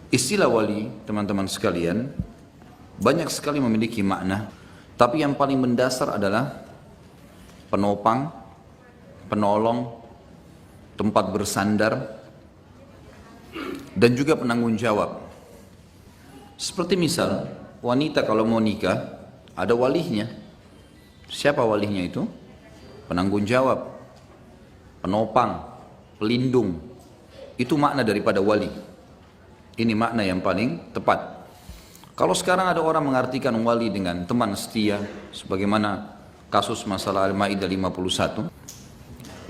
Istilah wali, teman-teman sekalian, banyak sekali memiliki makna, tapi yang paling mendasar adalah penopang, penolong, tempat bersandar, dan juga penanggung jawab. Seperti misal, wanita kalau mau nikah, ada walihnya. Siapa walihnya itu? Penanggung jawab, penopang, pelindung. Itu makna daripada wali. Ini makna yang paling tepat. Kalau sekarang ada orang mengartikan wali dengan teman setia, sebagaimana kasus masalah Al-Maidah 51,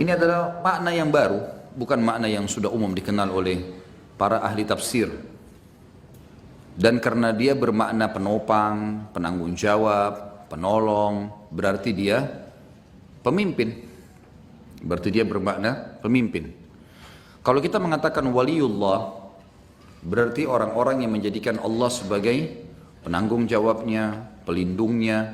ini adalah makna yang baru, bukan makna yang sudah umum dikenal oleh para ahli tafsir. Dan karena dia bermakna penopang, penanggung jawab, penolong, berarti dia pemimpin. Berarti dia bermakna pemimpin. Kalau kita mengatakan waliullah, berarti orang-orang yang menjadikan Allah sebagai penanggung jawabnya, pelindungnya,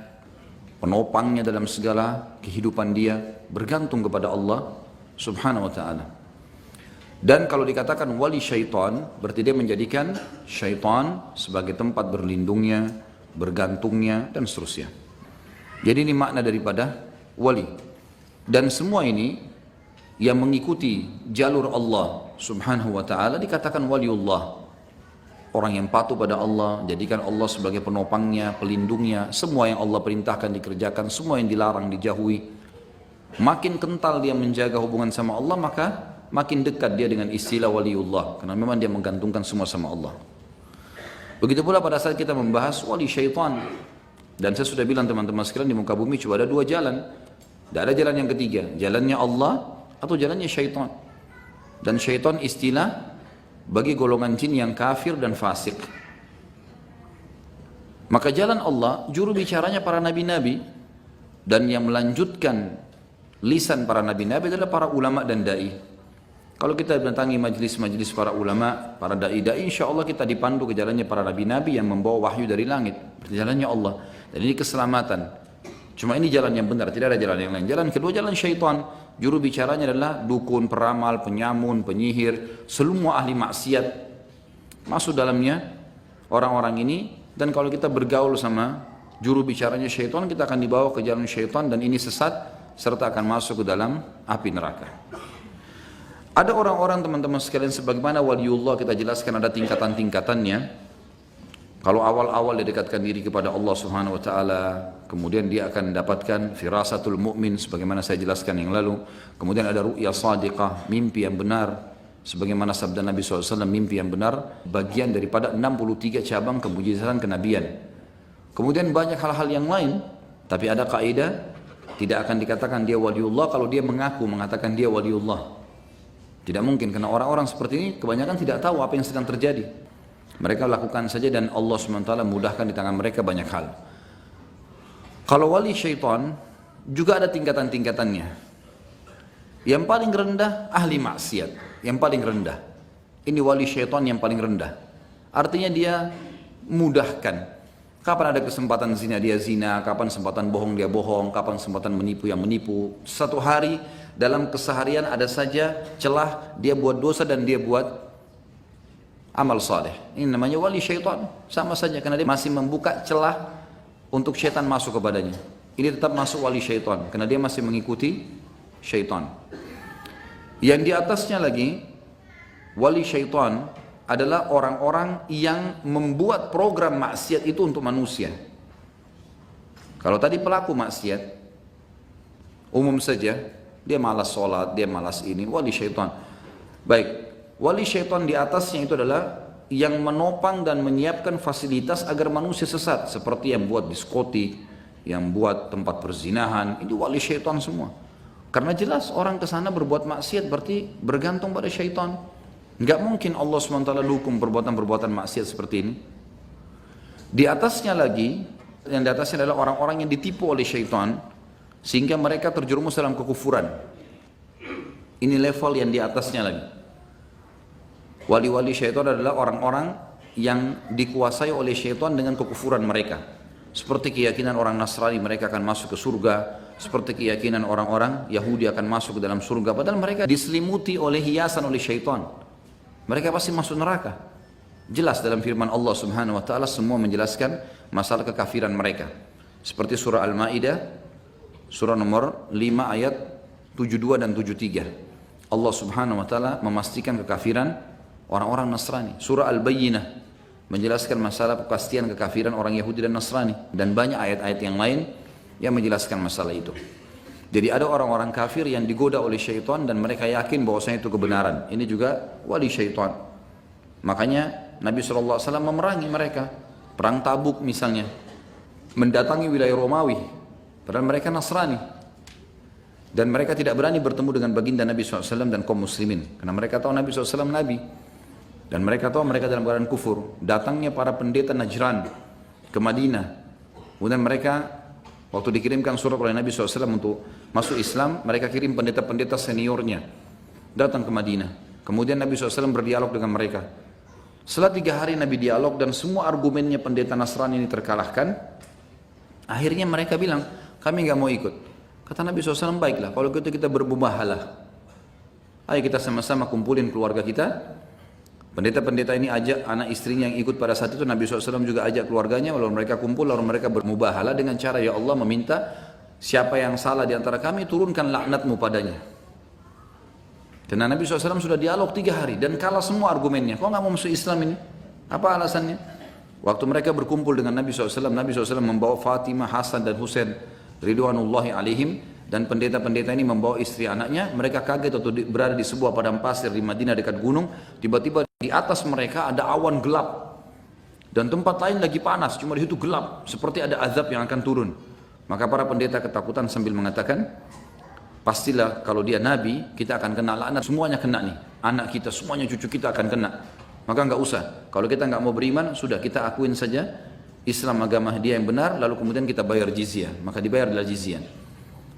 penopangnya dalam segala kehidupan dia, bergantung kepada Allah subhanahu wa ta'ala. Dan kalau dikatakan wali syaitan, berarti dia menjadikan syaitan sebagai tempat berlindungnya, bergantungnya, dan seterusnya. Jadi ini makna daripada wali. Dan semua ini yang mengikuti jalur Allah subhanahu wa ta'ala dikatakan waliullah. Orang yang patuh pada Allah, jadikan Allah sebagai penopangnya, pelindungnya, semua yang Allah perintahkan dikerjakan, semua yang dilarang dijauhi. Makin kental dia menjaga hubungan sama Allah, maka makin dekat dia dengan istilah waliullah, karena memang dia menggantungkan semua sama Allah. Begitu pula pada saat kita membahas wali syaitan. Dan saya sudah bilang teman-teman sekalian, di muka bumi cuma ada dua jalan. Tidak ada jalan yang ketiga, jalannya Allah atau jalannya syaitan. Dan syaitan istilah bagi golongan jin yang kafir dan fasik. Maka jalan Allah, juru bicaranya para nabi-nabi, dan yang melanjutkan lisan para nabi-nabi adalah para ulama dan da'i. Kalau kita datangi majlis-majlis para ulama, para da'i-da'i, insya Allah kita dipandu ke jalannya para nabi-nabi yang membawa wahyu dari langit. Jalannya Allah. Dan ini keselamatan. Cuma ini jalan yang benar, tidak ada jalan yang lain. Jalan kedua, jalan syaitan. Juru bicaranya adalah dukun, peramal, penyamun, penyihir, semua ahli maksiat. Masuk dalamnya orang-orang ini, dan kalau kita bergaul sama juru bicaranya syaitan, kita akan dibawa ke jalan syaitan, dan ini sesat, serta akan masuk ke dalam api neraka. Ada orang-orang teman-teman sekalian, sebagaimana waliullah kita jelaskan ada tingkatan-tingkatannya. Kalau awal-awal dia dekatkan diri kepada Allah subhanahu wa ta'ala, kemudian dia akan mendapatkan firasatul mu'min, sebagaimana saya jelaskan yang lalu. Kemudian ada ru'ya sadiqah, mimpi yang benar, sebagaimana sabda Nabi SAW, mimpi yang benar, bagian daripada 63 cabang kemujizatan kenabian. Kemudian banyak hal-hal yang lain, tapi ada kaidah, tidak akan dikatakan dia waliullah kalau dia mengaku mengatakan dia waliullah. Tidak mungkin, karena orang-orang seperti ini kebanyakan tidak tahu apa yang sedang terjadi. Mereka lakukan saja dan Allah SWT mudahkan di tangan mereka banyak hal. Kalau wali syaitan juga ada tingkatan-tingkatannya. Yang paling rendah ahli maksiat, yang paling rendah. Ini wali syaitan yang paling rendah. Artinya dia mudahkan. Kapan ada kesempatan zina dia zina, kapan kesempatan bohong dia bohong, kapan kesempatan menipu yang menipu. Satu hari dalam keseharian ada saja celah dia buat dosa dan dia buat amal saleh. Ini namanya wali syaitan. Sama saja karena dia masih membuka celah untuk syaitan masuk kepadanya. Ini tetap masuk wali syaitan karena dia masih mengikuti syaitan. Yang di atasnya lagi, wali syaitan adalah orang-orang yang membuat program maksiat itu untuk manusia. Kalau tadi pelaku maksiat umum saja, dia malas sholat, dia malas ini, wali syaitan. Baik. Wali syaitan di atasnya itu adalah yang menopang dan menyiapkan fasilitas agar manusia sesat, seperti yang buat diskotik, yang buat tempat perzinahan, itu wali syaitan semua. Karena jelas orang ke sana berbuat maksiat berarti bergantung pada syaitan. Enggak mungkin Allah SWT dukung perbuatan-perbuatan maksiat seperti ini. Di atasnya lagi, yang di atasnya adalah orang-orang yang ditipu oleh syaitan sehingga mereka terjerumus dalam kekufuran. Ini level yang di atasnya lagi. Wali-wali syaitan adalah orang-orang yang dikuasai oleh syaitan dengan kekufuran mereka. Seperti keyakinan orang Nasrani mereka akan masuk ke surga, seperti keyakinan orang-orang Yahudi akan masuk ke dalam surga, padahal mereka diselimuti oleh hiasan oleh syaitan. Mereka pasti masuk neraka. Jelas dalam firman Allah Subhanahu wa taala semua menjelaskan masalah kekafiran mereka. Seperti surah Al-Maidah surah nomor 5 ayat 72 dan 73. Allah Subhanahu wa taala memastikan kekafiran orang-orang Nasrani. Surah Al-Bayyinah menjelaskan masalah kepastian kekafiran orang Yahudi dan Nasrani, dan banyak ayat-ayat yang lain yang menjelaskan masalah itu. Jadi ada orang-orang kafir yang digoda oleh syaitan dan mereka yakin bahwasanya itu kebenaran. Ini juga wali syaitan. Makanya Nabi SAW memerangi mereka. Perang Tabuk misalnya, mendatangi wilayah Romawi, padahal mereka Nasrani. Dan mereka tidak berani bertemu dengan baginda Nabi SAW dan kaum muslimin, karena mereka tahu Nabi SAW Nabi. Dan mereka tahu mereka dalam keadaan kufur. Datangnya para pendeta Najran ke Madinah. Kemudian mereka, waktu dikirimkan surat oleh Nabi SAW untuk masuk Islam, mereka kirim pendeta-pendeta seniornya datang ke Madinah. Kemudian Nabi SAW berdialog dengan mereka. Setelah 3 hari Nabi dialog dan semua argumennya pendeta Nasrani ini terkalahkan, akhirnya mereka bilang, kami nggak mau ikut. Kata Nabi SAW, baiklah, kalau gitu kita bermubahalah. Ayo kita sama-sama kumpulin keluarga kita. Pendeta-pendeta ini ajak anak istrinya yang ikut pada saat itu. Nabi SAW juga ajak keluarganya. Lalu mereka kumpul, lalu mereka bermubahalah dengan cara, ya Allah meminta siapa yang salah di antara kami, turunkan laknatmu padanya. Karena Nabi SAW sudah dialog 3 hari dan kalah semua argumennya. Kok nggak mau masuk Islam ini? Apa alasannya? Waktu mereka berkumpul dengan Nabi SAW, Nabi SAW membawa Fatimah, Hasan dan Husain ridwanullahi alaihim, dan pendeta-pendeta ini membawa istri anaknya. Mereka kaget atau berada di sebuah padang pasir di Madinah dekat gunung. Tiba-tiba di atas mereka ada awan gelap dan tempat lain lagi panas, cuma di situ gelap, seperti ada azab yang akan turun. Maka para pendeta ketakutan sambil mengatakan, pastilah kalau dia nabi kita akan kena laknat, semuanya kena nih, anak kita, semuanya cucu kita akan kena. Maka nggak usah, kalau kita nggak mau beriman, sudah kita akuin saja Islam agama dia yang benar, lalu kemudian kita bayar jizyah. Maka dibayarlah jizyah.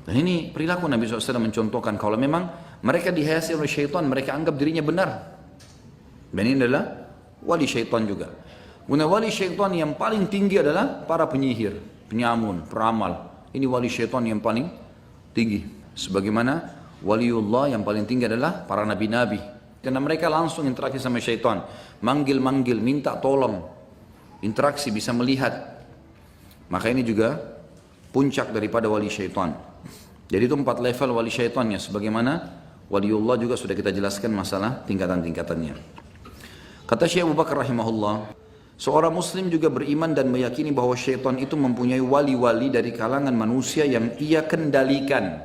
Dan ini perilaku Nabi SAW mencontohkan kalau memang mereka dihiasi oleh syaitan, mereka anggap dirinya benar. Dan ini adalah wali syaitan juga. Kemudian wali syaitan yang paling tinggi adalah para penyihir, penyamun, peramal. Ini wali syaitan yang paling tinggi. Sebagaimana waliullah yang paling tinggi adalah para nabi-nabi. Karena mereka langsung interaksi sama syaitan. Manggil-manggil, minta tolong. Interaksi, bisa melihat. Maka ini juga puncak daripada wali syaitan. Jadi itu 4 level wali syaitannya. Sebagaimana waliullah juga sudah kita jelaskan masalah tingkatan-tingkatannya. Kata Syekh Abu Bakar rahimahullah, seorang muslim juga beriman dan meyakini bahwa syaitan itu mempunyai wali-wali dari kalangan manusia yang ia kendalikan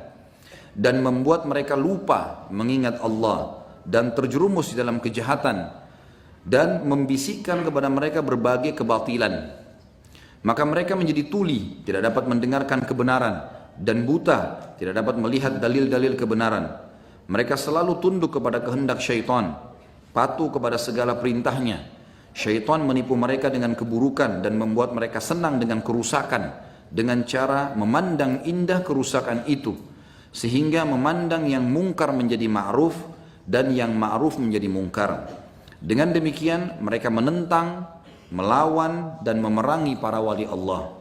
dan membuat mereka lupa mengingat Allah dan terjerumus di dalam kejahatan dan membisikkan kepada mereka berbagai kebatilan. Maka mereka menjadi tuli, tidak dapat mendengarkan kebenaran, dan buta, tidak dapat melihat dalil-dalil kebenaran. Mereka selalu tunduk kepada kehendak syaitan, patuh kepada segala perintahnya. Syaitan menipu mereka dengan keburukan dan membuat mereka senang dengan kerusakan, dengan cara memandang indah kerusakan itu, sehingga memandang yang mungkar menjadi ma'ruf dan yang ma'ruf menjadi mungkar. Dengan demikian mereka menentang, melawan dan memerangi para wali Allah.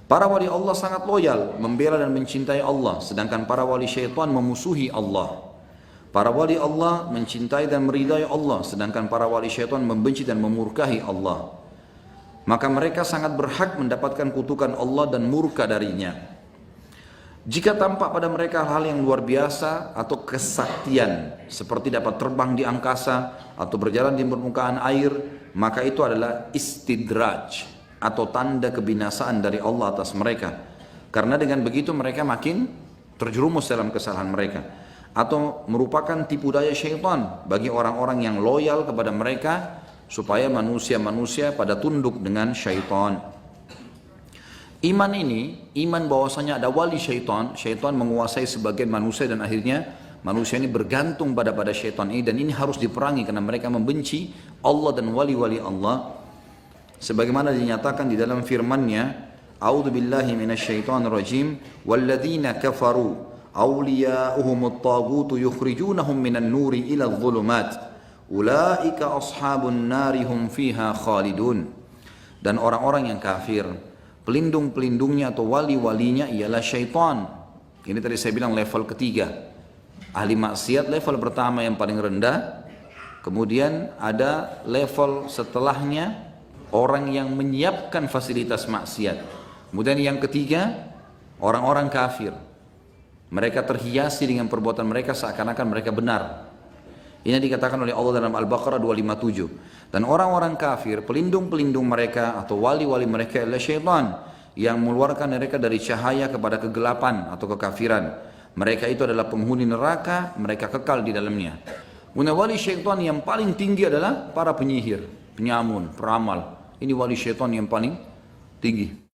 Para wali Allah sangat loyal, membela dan mencintai Allah, sedangkan para wali syaitan memusuhi Allah. Para wali Allah mencintai dan meridai Allah, sedangkan para wali syaitan membenci dan memurkahi Allah. Maka mereka sangat berhak mendapatkan kutukan Allah dan murka darinya. Jika tampak pada mereka hal yang luar biasa atau kesaktian, seperti dapat terbang di angkasa atau berjalan di permukaan air, maka itu adalah istidraj atau tanda kebinasaan dari Allah atas mereka. Karena dengan begitu mereka makin terjerumus dalam kesalahan mereka. Atau merupakan tipu daya syaitan bagi orang-orang yang loyal kepada mereka, supaya manusia-manusia pada tunduk dengan syaitan. Iman ini, iman bahwasanya ada wali syaitan, syaitan menguasai sebagian manusia dan akhirnya manusia ini bergantung pada syaitan ini, dan ini harus diperangi karena mereka membenci Allah dan wali-wali Allah. Sebagaimana dinyatakan di dalam firman-Nya, A'udzu billahi minasyaitonir rajim, walladzina kafaru awliya'uhumut taghut yukhrijunahum minan nuri ila adh-dhulumat ulaika ashabun nari hum fiha khalidun. Dan orang-orang yang kafir, pelindung-pelindungnya atau wali-walinya ialah syaitan. Ini tadi saya bilang level ketiga. Ahli maksiat level pertama yang paling rendah, Kemudian ada level setelahnya, orang yang menyiapkan fasilitas maksiat. Kemudian yang ketiga, orang-orang kafir. Mereka terhiasi dengan perbuatan mereka seakan-akan mereka benar. Ini dikatakan oleh Allah dalam Al-Baqarah 257. Dan orang-orang kafir, pelindung-pelindung mereka atau wali-wali mereka adalah syaitan yang mengeluarkan mereka dari cahaya kepada kegelapan atau kekafiran. Mereka itu adalah penghuni neraka, mereka kekal di dalamnya. Kemudian wali syaitan yang paling tinggi adalah para penyihir, penyamun, peramal. Ini wali syaitan yang paling tinggi.